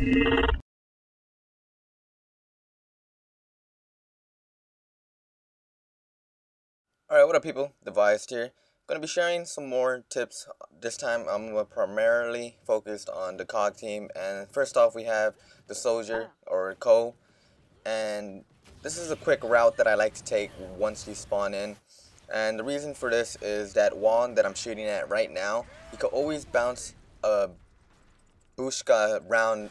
Alright, what up people? Devise here. Going to be sharing some more tips. This time I'm primarily focused on the COG team. And first off we have the soldier or COG. And this is a quick route that I like to take once you spawn in. And the reason for this is that wall that I'm shooting at right now, you can always bounce a Bushka round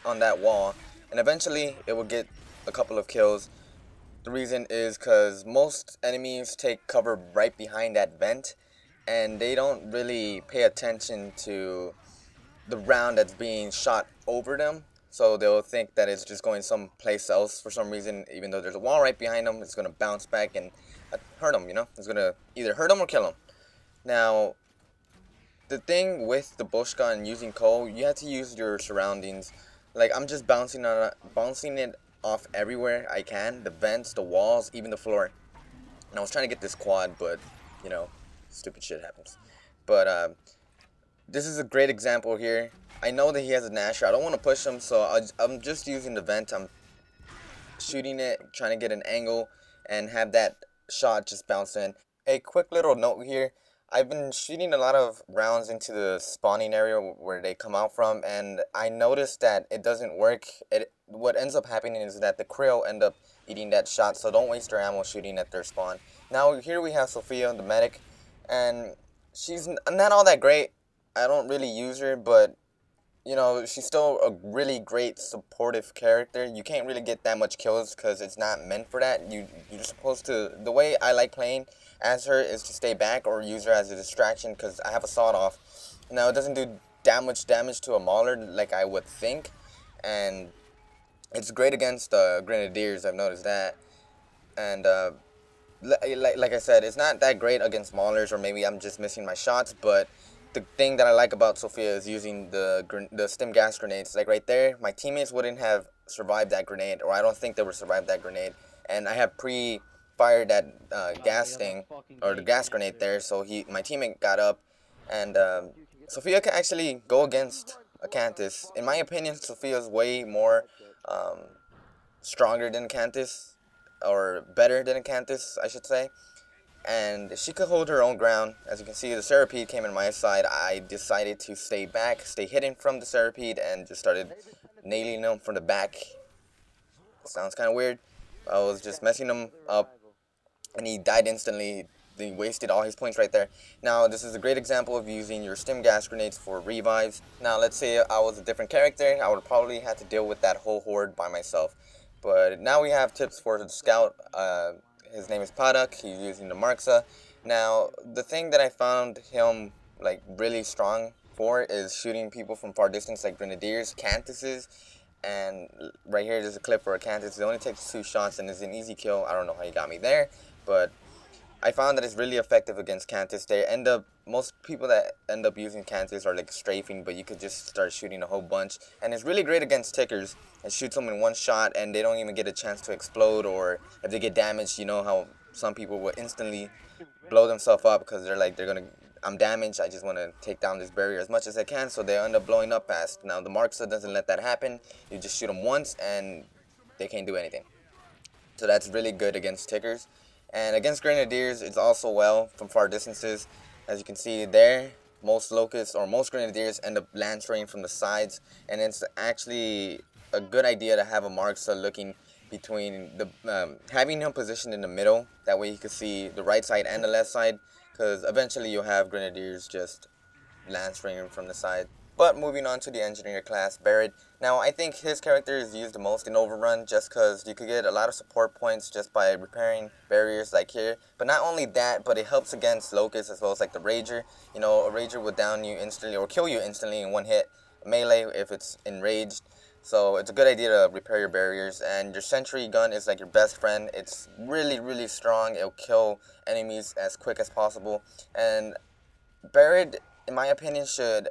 on that wall. And eventually it will get a couple of kills. The reason is because most enemies take cover right behind that vent, and they don't really pay attention to the round that's being shot over them. So they'll think that it's just going someplace else for some reason, even though there's a wall right behind them. It's going to bounce back and hurt them, you know? It's going to either hurt them or kill them. Now, the thing with the bush gun using coal, you have to use your surroundings. Like, I'm just bouncing it off everywhere I can. The vents, the walls, even the floor. And I was trying to get this quad, but, you know, stupid shit happens. But, this is a great example here. I know that he has a Nasher. I don't want to push him, so I'm just using the vent. I'm shooting it, trying to get an angle, and have that shot just bounce in. A quick little note here. I've been shooting a lot of rounds into the spawning area where they come out from, and I noticed that it doesn't work. What ends up happening is that the krill end up eating that shot, so don't waste your ammo shooting at their spawn. Now here we have Sophia, the medic, and she's not all that great. I don't really use her, but you know, she's still a really great supportive character. You can't really get that much kills because it's not meant for that. You're supposed to, the way I like playing as her is to stay back or use her as a distraction because I have a sawed-off. Now, it doesn't do damage to a mauler like I would think, and it's great against grenadiers, I've noticed that. And like I said, it's not that great against maulers, or maybe I'm just missing my shots, but the thing that I like about Sophia is using the stim gas grenades. Like right there, my teammates wouldn't have survived that grenade, or I don't think they would survive that grenade. And I have pre-fired that gas thing, or the gas grenade there, so my teammate got up. And Sophia can actually go against a Cantus. In my opinion, Sophia's way more stronger than Cantus, or better than a Cantus, I should say. And she could hold her own ground. As you can see, the Serapede came in my side. I decided to stay back, stay hidden from the Serapede, and just started nailing him from the back. Sounds kind of weird. I was just messing him up, and he died instantly. He wasted all his points right there. Now, this is a great example of using your stim gas grenades for revives. Now, let's say I was a different character. I would probably have to deal with that whole horde by myself. But now we have tips for the scout. His name is Padak. He's using the Marksa. Now, the thing that I found him like really strong for is shooting people from far distance, like grenadiers, Cantuses, and right here there's a clip for a Cantus. It only takes 2 shots and it's an easy kill. I don't know how he got me there, but I found that it's really effective against Cantus. Most people that end up using Cantus are like strafing, but you could just start shooting a whole bunch. And it's really great against tickers. It shoots them in 1 shot and they don't even get a chance to explode, or if they get damaged, you know how some people will instantly blow themselves up because I'm damaged, I just want to take down this barrier as much as I can, so they end up blowing up fast. Now the Marksa doesn't let that happen. You just shoot them once and they can't do anything. So that's really good against tickers. And against grenadiers, it's also well from far distances. As you can see there, most locusts or most grenadiers end up lancering from the sides, and it's actually a good idea to have a Marksa looking between having him positioned in the middle. That way you can see the right side and the left side, because eventually you'll have grenadiers just lancering from the side. But moving on to the engineer class, Barrett. Now, I think his character is used the most in Overrun just because you could get a lot of support points just by repairing barriers like here. But not only that, but it helps against locusts as well as like the Rager. You know, a Rager would down you instantly or kill you instantly in 1 hit. Melee if it's enraged. So it's a good idea to repair your barriers. And your sentry gun is like your best friend. It's really, really strong. It'll kill enemies as quick as possible. And Barrett, in my opinion, should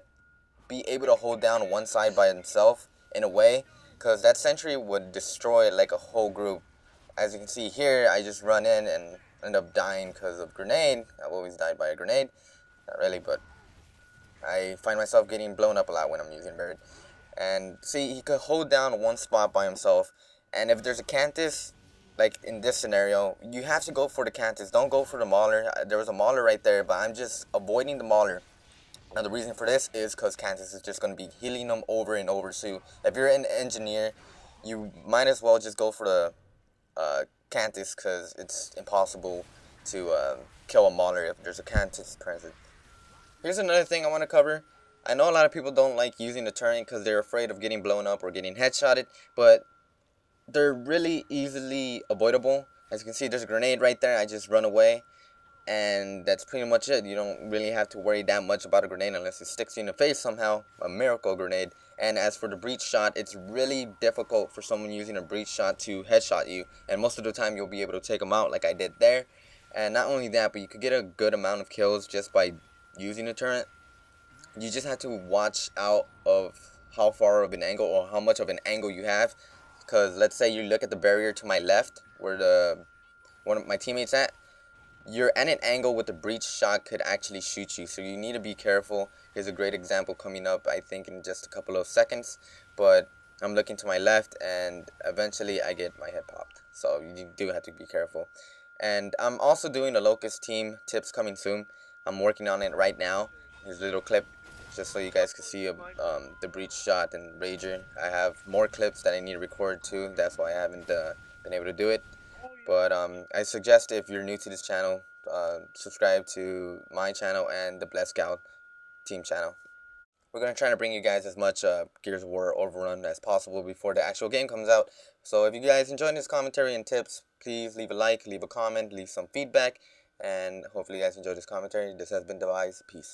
be able to hold down one side by himself in a way, because that sentry would destroy like a whole group. As you can see here, I just run in and end up dying because of grenade. I've always died by a grenade. Not really, but I find myself getting blown up a lot when I'm using Bird. And see, he could hold down one spot by himself. And if there's a Cantus, like in this scenario, you have to go for the Cantus. Don't go for the Mauler. There was a Mauler right there, but I'm just avoiding the Mauler. Now the reason for this is because Cantus is just going to be healing them over and over. So if you're an engineer, you might as well just go for the Cantus, because it's impossible to kill a Mauler if there's a Cantus present. Here's another thing I want to cover. I know a lot of people don't like using the turret because they're afraid of getting blown up or getting headshotted, but they're really easily avoidable. As you can see, there's a grenade right there. I just run away, and that's pretty much it. You don't really have to worry that much about a grenade unless it sticks you in the face somehow, a miracle grenade. And as for the breach shot, it's really difficult for someone using a breach shot to headshot you, and most of the time you'll be able to take them out like I did there. And not only that, but you could get a good amount of kills just by using the turret. You just have to watch out of how far of an angle or how much of an angle you have, because let's say you look at the barrier to my left where one of my teammates at, you're at an angle with the breach shot could actually shoot you, so you need to be careful. Here's a great example coming up, I think in just a couple of seconds, but I'm looking to my left and eventually I get my head popped, so you do have to be careful. And I'm also doing a Locust team tips coming soon. I'm working on it right now. Here's a little clip just so you guys can see the breach shot and Rager. I have more clips that I need to record too, that's why I haven't been able to do it. But I suggest if you're new to this channel, subscribe to my channel and the Blessed Scout team channel. We're going to try to bring you guys as much Gears of War Overrun as possible before the actual game comes out. So if you guys enjoyed this commentary and tips, please leave a like, leave a comment, leave some feedback, and hopefully you guys enjoyed this commentary. This has been Devise. Peace.